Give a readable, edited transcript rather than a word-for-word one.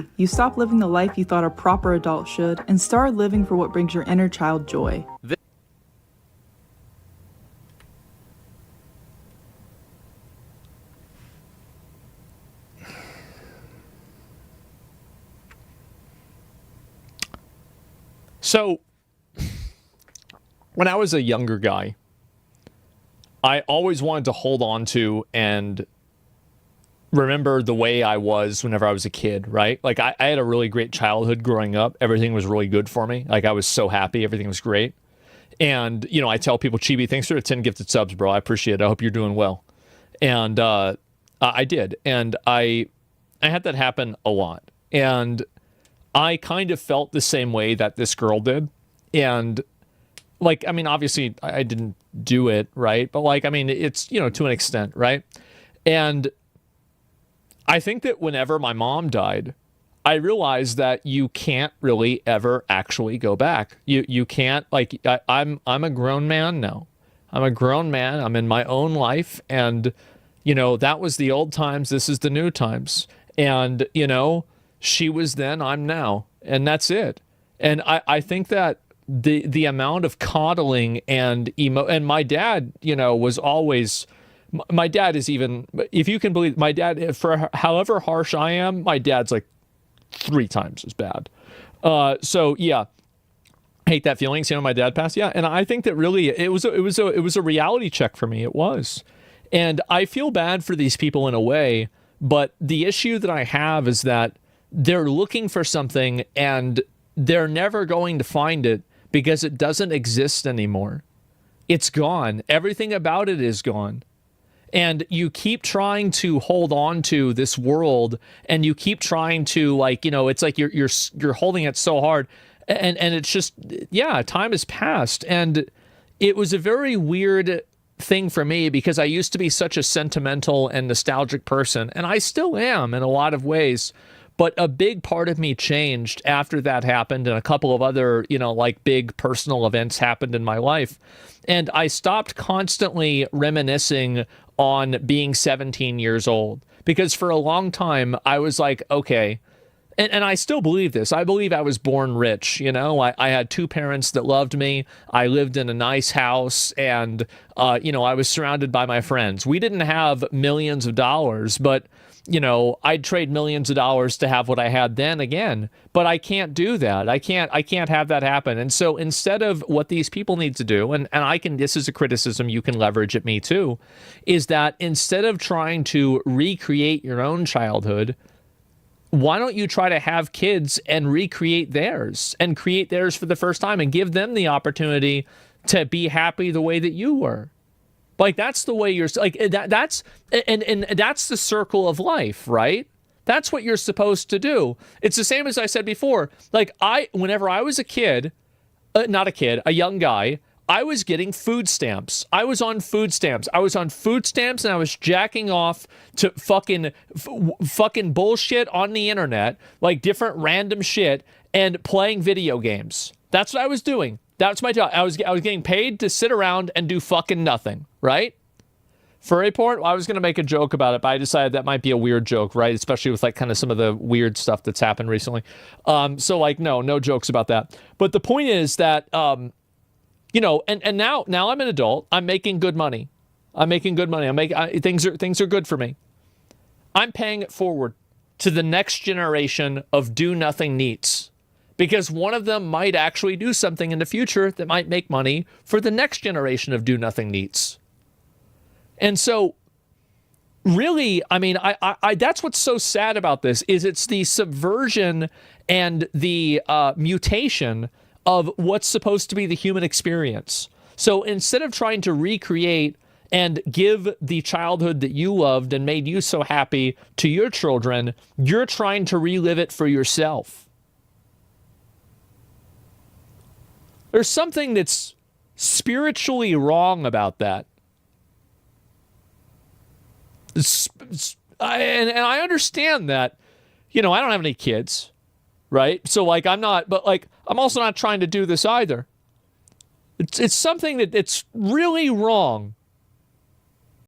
free. You stop living the life you thought a proper adult should and start living for what brings your inner child joy. So, when I was a younger guy, I always wanted to hold on to and remember the way I was whenever I was a kid, right? Like, I had a really great childhood growing up. Everything was really good for me. Like, I was so happy. Everything was great. And, you know, I tell people, Chibi, thanks for the 10 gifted subs, bro. I appreciate it. I hope you're doing well. And I did. And I had that happen a lot. And I kind of felt the same way that this girl did. And, like, I mean, obviously, I didn't do it, right? But, like, I mean, it's, you know, to an extent, right? And I think that whenever my mom died, I realized that you can't really ever actually go back. You can't, like, I'm a grown man now. I'm a grown man. I'm in my own life. And, you know, that was the old times. This is the new times. And, you know, she was then, I'm now. And that's it. And I think that the amount of coddling and and my dad, you know, was always... My dad is even, if you can believe, my dad, for however harsh I am, my dad's like 3 times as bad. So yeah, hate that feeling. Seeing my dad pass. Yeah. And I think that really it was a reality check for me. It was. And I feel bad for these people in a way, but the issue that I have is that they're looking for something and they're never going to find it because it doesn't exist anymore. It's gone. Everything about it is gone. And you keep trying to hold on to this world, and you keep trying to, like, you know, it's like you're holding it so hard, and it's just, yeah, time has passed. And it was a very weird thing for me because I used to be such a sentimental and nostalgic person, and I still am in a lot of ways. But a big part of me changed after that happened, and a couple of other, you know, like big personal events happened in my life. And I stopped constantly reminiscing on being 17 years old, because for a long time I was like, okay, and I still believe this. I believe I was born rich. You know, I had 2 parents that loved me. I lived in a nice house, and, you know, I was surrounded by my friends. We didn't have millions of dollars, but, you know, I'd trade millions of dollars to have what I had then again. But I can't do that. I can't have that happen. And so instead of what these people need to do, and I can, this is a criticism you can leverage at me too, is that instead of trying to recreate your own childhood, why don't you try to have kids and recreate theirs and create theirs for the first time and give them the opportunity to be happy the way that you were? Like, that's the way you're, like, that's the circle of life, right? That's what you're supposed to do. It's the same as I said before. Like, whenever I was a kid, a young guy, I was getting food stamps. I was on food stamps. And I was jacking off to fucking bullshit on the internet, like different random shit, and playing video games. That's what I was doing. That's my job. I was getting paid to sit around and do fucking nothing, right? Furry porn? Well, I was going to make a joke about it, but I decided that might be a weird joke, right? Especially with, like, kind of some of the weird stuff that's happened recently. So, like, no jokes about that. But the point is that, you know, and now I'm an adult. I'm making good money. Things are good for me. I'm paying it forward to the next generation of do-nothing neats, because one of them might actually do something in the future that might make money for the next generation of do-nothing neats. And so, really, I mean, I that's what's so sad about this, is it's the subversion and the mutation of what's supposed to be the human experience. So instead of trying to recreate and give the childhood that you loved and made you so happy to your children, you're trying to relive it for yourself. There's something that's spiritually wrong about that. And I understand that, you know, I don't have any kids, right? So, like, I'm also not trying to do this either. It's something that's really wrong